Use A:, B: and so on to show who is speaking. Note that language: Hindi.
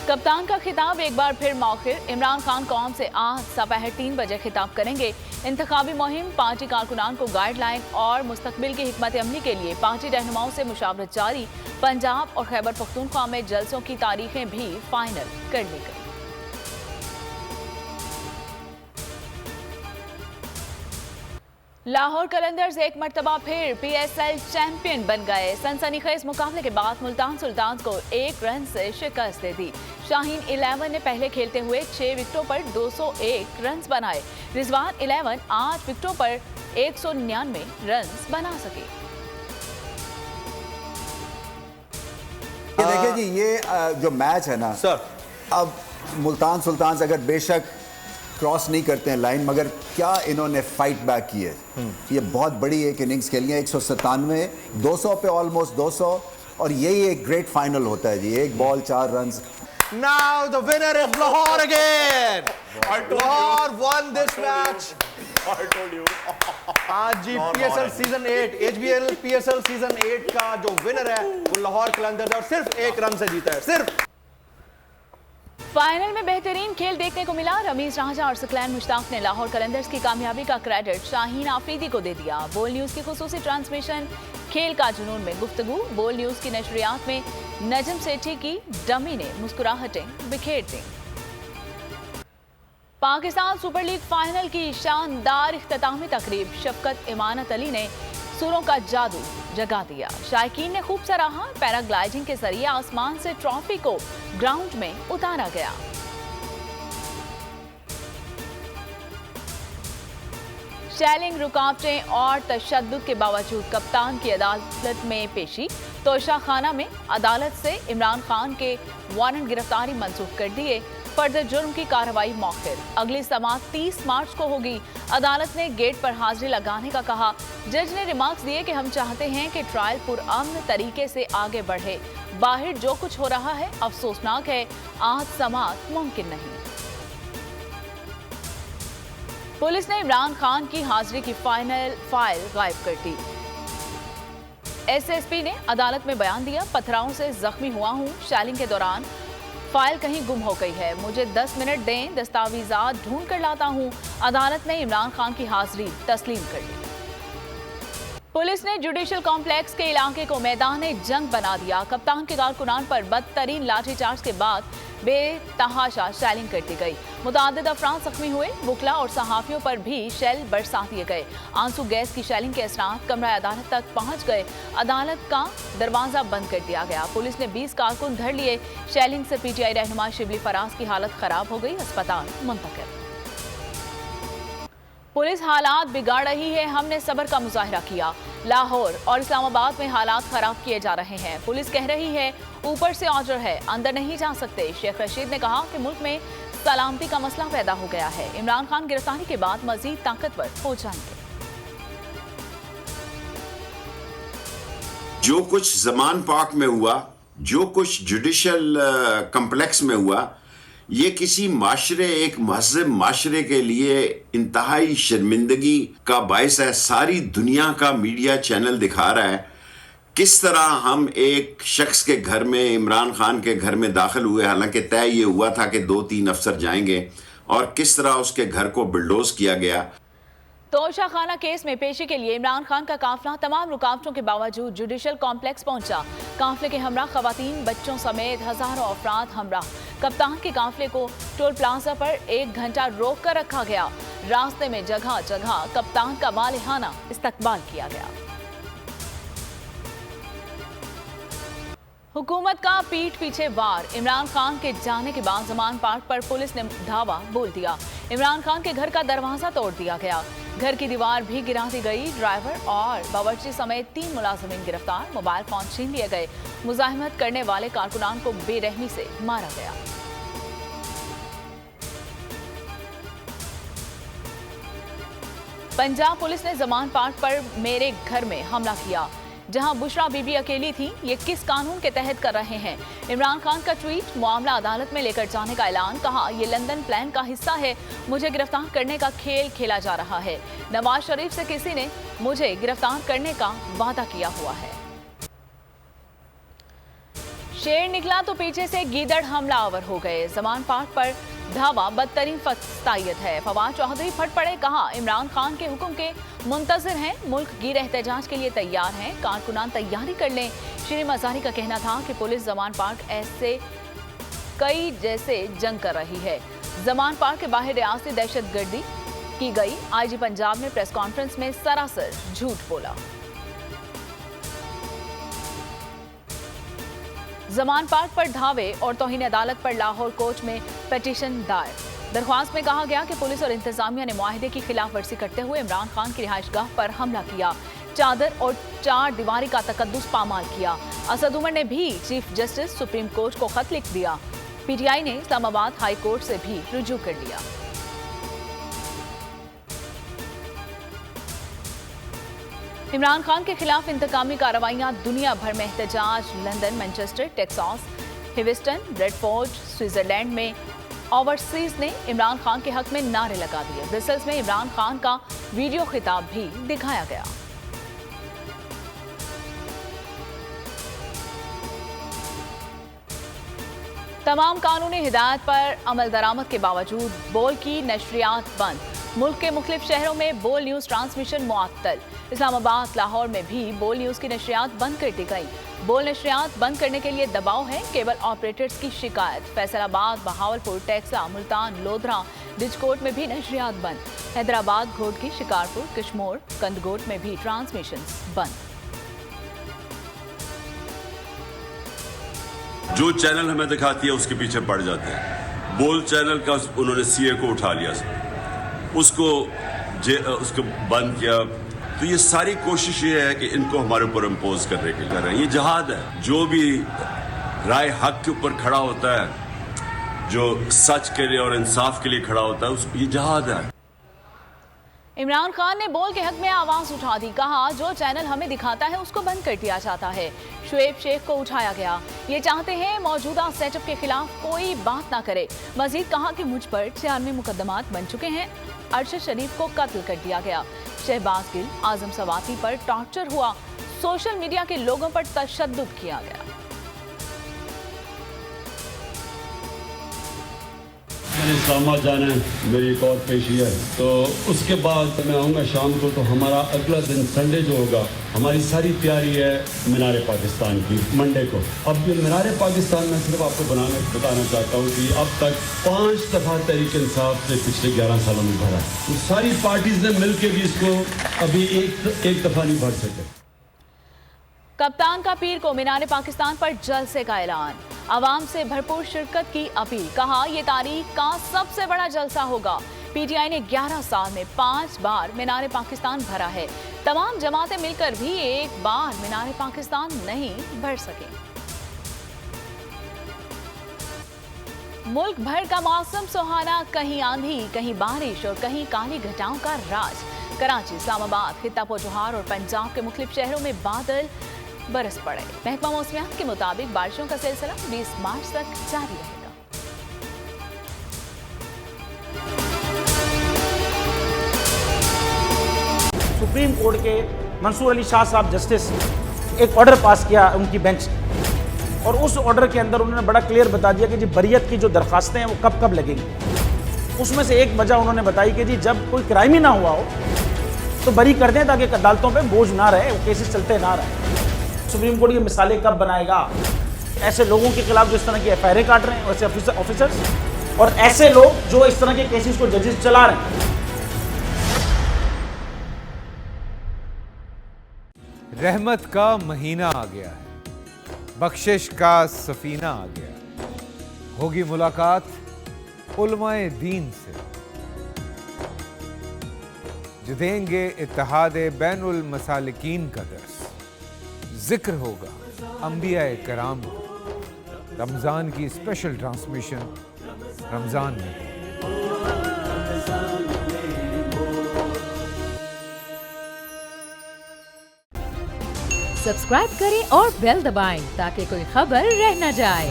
A: कप्तान का खिताब एक बार फिर मौखिर। इमरान खान कौम से आज दोपहर 3 बजे खिताब करेंगे। इंतखाबी मुहिम, पार्टी कारकुनान को गाइडलाइन और मुस्तकबिल की हिकमत अमली के लिए पार्टी रहनुमाओं से मुशावरत जारी। पंजाब और खैबर पख्तूनख्वा में जलसों की तारीखें भी फाइनल कर ली गई। लाहौर कलंदर्स एक मरतबा फिर PSL चैंपियन बन गए। सनसनीखेज मुकाबले के बाद मुल्तान सुल्तान को 1 रन से शिकस्त दे दी। शाहीन 11 ने पहले खेलते हुए 6 विकेटों पर 201 रन बनाए। रिजवान 11 8 विकेटों पर 199 रन बना सके।
B: देखिए जी, ये जो मैच है ना सर, अब मुल्तान सुल्तान अगर बेशक क्रॉस नहीं करते हैं लाइन, मगर क्या इन्होंने फाइट बैक की है। ये बहुत बड़ी एक इनिंग्स खेली है, 197, 200 पे ऑलमोस्ट 200, और यही एक ग्रेट फाइनल होता है जी। एक ball 4 run.
C: Now the winner is Lahore again. Lahore won this match.
D: I told you.
C: आज जी PSL season 8, HBL PSL season 8 का जो विनर है वो लाहौर कलंदर्स है और सिर्फ 1 रन से जीता है, सिर्फ।
A: फाइनल में बेहतरीन खेल देखने को मिला। रमीज राजा और सकलैन मुश्ताक ने लाहौर कलंदर्स की कामयाबी का क्रेडिट शाहीन आफरीदी को दे दिया। बोल न्यूज की खुसूसी ट्रांसमिशन खेल का जुनून में गुफ्तगू। बोल न्यूज की नशरियात में नजम सेठी की डमी ने मुस्कुराहटें बिखेर दी। पाकिस्तान सुपर लीग फाइनल की शानदार इख्तितामी तकरीब। शफकत इमानत अली ने सुरों का जादू जगा दिया। शायकीन ने खूब सराहा। पैराग्लाइडिंग के जरिए आसमान से ट्रॉफी को ग्राउंड में उतारा गया। शैलिंग, रुकावटें और तशद्दुद के बावजूद कप्तान की अदालत में पेशी। तोशा खाना में अदालत से इमरान खान के वारंट गिरफ्तारी मंसूख कर दिए। फर्द जुर्म की कार्रवाई मौखिर। अगली समाअत 30 मार्च को होगी। अदालत ने गेट पर हाजिरी लगाने का कहा। जज ने रिमार्क्स दिए कि हम चाहते हैं कि ट्रायल पुरअमन तरीके से आगे बढ़े। बाहर जो कुछ हो रहा है अफसोसनाक है। आज समाअत मुमकिन नहीं। पुलिस ने इमरान खान की हाजिरी की फाइल गायब कर दी। SSP ने अदालत में बयान दिया। पथरावों से जख्मी हुआ हूं। शैलिंग के दौरान फाइल कहीं गुम हो गई है। मुझे 10 मिनट दें, दस्तावेजात ढूंढ कर लाता हूं। अदालत ने इमरान खान की हाजिरी तस्लीम कर ली। पुलिस ने जुडिशल कॉम्प्लेक्स के इलाके को मैदान जंग बना दिया। कप्तान के कारकुनान पर बदतरीन लाठीचार्ज के बाद बेतहाशा शैलिंग कर दी गई। मुतादिद अफराद जख्मी हुए। वकला और सहाफियों पर भी शेल बरसा दिए गए। आंसू गैस की शैलिंग के असरात कमरा अदालत तक पहुंच गए। अदालत का दरवाजा बंद कर दिया गया। पुलिस ने 20 कारकुन धर लिए। शैलिंग से PTI रहनुमा शिबली फराज की हालत खराब हो गई, अस्पताल मुंतकिल। पुलिस हालात बिगाड़ रही है, हमने सब्र का मुजाहिरा किया। लाहौर और इस्लामाबाद में हालात खराब किए जा रहे हैं। पुलिस कह रही है ऊपर से ऑर्डर है, अंदर नहीं जा सकते। शेख रशीद ने कहा कि मुल्क में सलामती का मसला पैदा हो गया है। इमरान खान गिरफ्तारी के बाद मजीद ताकतवर हो जाएंगे।
E: जो कुछ जमान पाक में हुआ, जो कुछ जुडिशल कम्प्लेक्स में हुआ, ये किसी माशरे, एक महज़ब माशरे के लिए इंतहाई शर्मिंदगी का बायस है। सारी दुनिया का मीडिया चैनल दिखा रहा है किस तरह हम एक शख्स के घर में, इमरान खान के घर में दाखिल हुए, हालांकि तय ये हुआ था कि 2-3 अफसर जाएंगे, और किस तरह उसके घर को बुलडोज किया गया।
A: तोशा खाना केस में पेशी के लिए इमरान खान का काफिला तमाम रुकावटों के बावजूद जुडिशल कॉम्प्लेक्स पहुंचा। काफिले के हमरा खवातीन, बच्चों समेत हजारों अफराद हमरा। कप्तान के काफिले को टोल प्लाजा पर 1 घंटा रोक कर रखा गया। रास्ते में जगह जगह कप्तान का वालिहाना इस्तकबाल किया गया। हुकूमत का पीठ पीछे वार। इमरान खान के जाने के बाद जमान पार्क पर पुलिस ने धावा बोल दिया। इमरान खान के घर का दरवाजा तोड़ दिया गया। घर की दीवार भी गिरा दी गई। ड्राइवर और बावर्ची समेत 3 मुलाजिमीन गिरफ्तार। मोबाइल फोन छीन लिए गए। मुजाहिमत करने वाले कारकुनान को बेरहमी से मारा गया। पंजाब पुलिस ने जमान पार्क पर मेरे घर में हमला किया, जहां बुशरा बीबी अकेली थी। ये किस कानून के तहत कर रहे हैं? इमरान खान का ट्वीट, मामला अदालत में लेकर जाने का ऐलान। कहा ये लंदन प्लान का हिस्सा है, मुझे गिरफ्तार करने का खेल खेला जा रहा है। नवाज शरीफ से किसी ने मुझे गिरफ्तार करने का वादा किया हुआ है। शेर निकला तो पीछे से गीदड़ हमलावर हो गए। जमान पार्क पर धावा बदतरीन फस्तायत है। फवाद चौधरी फट पड़े, कहा इमरान खान के हुक्म के मुंतजर हैं, मुल्क गिर एहतजाज के लिए तैयार हैं, कारकुनान तैयारी कर लें। श्री मज़ारी का कहना था कि पुलिस जमान पार्क ऐसे कई जैसे जंग कर रही है। जमान पार्क के बाहर रियासती दहशतगर्दी की गई। आईजी पंजाब ने प्रेस कॉन्फ्रेंस में सरासर झूठ बोला। जमान पार्क पर धावे और तौहीन अदालत पर लाहौर कोर्ट में पिटीशन दायर। दरख्वास्त में कहा गया कि पुलिस और इंतजामिया ने मुआहिदे की खिलाफ वर्जी करते हुए इमरान खान की रिहाइशगाह पर हमला किया, चादर और चार दीवारी का तकद्दुस पामाल किया। असद उमर ने भी चीफ जस्टिस सुप्रीम कोर्ट को खत लिख दिया। पीटीआई ने इस्लामाबाद हाई कोर्ट से भी रुजू कर लिया। इमरान खान के खिलाफ इंतकामी कार्रवाइयां, दुनिया भर में एहतजाज। London, Manchester, Texas, Houston, Bradford, Switzerland में ओवरसीज ने इमरान खान के हक में नारे लगा दिए। ब्रसेल्स में इमरान खान का वीडियो खिताब भी दिखाया गया। तमाम कानूनी हिदायत पर अमल दरामद के बावजूद बोल की नशरियात बंद। मुल्क के मुख्तलिफ शहरों में बोल न्यूज ट्रांसमिशन मुअत्तल। इस्लामाबाद, लाहौर में भी बोल न्यूज की नशरियात बंद कर दी गई। बोल नशरियात बंद करने के लिए दबाव है, केबल ऑपरेटर्स की शिकायत। फैसलाबाद, बहावलपुर, टेक्सला, मुल्तान, लोधरा, डिजकोट में भी नशरियात बंद। हैदराबाद, घोटकी, शिकारपुर, किशमोर, कंदगोट में भी ट्रांसमिशन बंद।
D: जो चैनल हमें दिखाती है उसके पीछे पड़ जाते हैं। बोल चैनल का उन्होंने सीए को उठा लिया, उसको बंद किया। तो ये सारी कोशिश ये है कि इनको हमारे ऊपर इम्पोज करने के लिए कर रहे हैं। ये जहाद है। जो भी राय हक के ऊपर खड़ा होता है, जो सच के लिए और इंसाफ के लिए खड़ा होता है, ये जहाद है।
A: इमरान खान ने बोल के हक में आवाज उठा दी। कहा जो चैनल हमें दिखाता है उसको बंद कर दिया जाता है। शुएब शेख को उठाया गया। ये चाहते हैं मौजूदा सेटअप के खिलाफ कोई बात ना करे। मजीद कहा कि मुझ पर 96 मुकदमात बन चुके हैं। अरशद शरीफ को कत्ल कर दिया गया। शहबाज गिल, आजम सवाती पर टॉर्चर हुआ। सोशल मीडिया के लोगों पर तशद्दुद किया गया।
F: मैंने इस्लामाबाद जाना है, मेरी एक और पेशी है, तो उसके बाद मैं आऊँगा शाम को। तो हमारा अगला दिन संडे जो होगा, हमारी सारी तैयारी है मीनार पाकिस्तान की मंडे को। अब ये मीनार पाकिस्तान में सिर्फ आपको बताना चाहता हूँ कि अब तक 5 दफ़ा तहरीक इंसाफ से पिछले 11 सालों में भरा है। तो सारी पार्टीज ने मिल के भी इसको अभी एक दफ़ा नहीं भर सके।
A: कप्तान का पीर को मीनार पाकिस्तान पर जलसे का ऐलान। आवाम से भरपूर शिरकत की अपील। कहा यह तारीख का सबसे बड़ा जलसा होगा। पीटीआई ने 11 साल में 5 बार मीनार पाकिस्तान भरा है। तमाम जमातें मिलकर भी एक बार मीनार पाकिस्तान नहीं भर सके। मुल्क भर का मौसम सुहाना, कहीं आंधी, कहीं बारिश और कहीं काली घटाओं का राज। कराची, इस्लामाबाद, खित्ता पोजोहार और पंजाब के मुख्तलिफ शहरों में बादल बरस पड़े। महकमा मौसमियात के मुताबिक बारिशों का सिलसिला 20 मार्च तक जारी रहेगा।
G: सुप्रीम कोर्ट के मंसूर अली शाह साहब जस्टिस एक ऑर्डर पास किया उनकी बेंच, और उस ऑर्डर के अंदर उन्होंने बड़ा क्लियर बता दिया कि जी बरियत की जो दरखास्तें हैं वो कब कब लगेंगी। उसमें से एक वजह उन्होंने बताई कि जी जब कोई क्राइम ही ना हुआ हो तो बरी कर दें, ताकि अदालतों पे बोझ ना रहे, वो केसेस चलते ना रहे। सुप्रीम कोर्ट ये मिसालें कब बनाएगा? ऐसे लोगों के खिलाफ जो इस तरह की एफआईआर काट रहे हैं, वैसे ऑफिसर्स, और ऐसे लोग जो इस तरह के केसेस को जजेस चला रहे हैं।
H: रहमत का महीना आ गया है, बख्शिश का सफीना आ गया। होगी मुलाकात उलमाए दीन से, जो देंगे इत्तेहाद बैनुल मसालिकीन का दर्स। जिक्र होगा अंबियाए कराम, रमज़ान की स्पेशल ट्रांसमिशन रमज़ान में।
I: सब्सक्राइब करें और बेल दबाएं ताकि कोई खबर रह न जाए।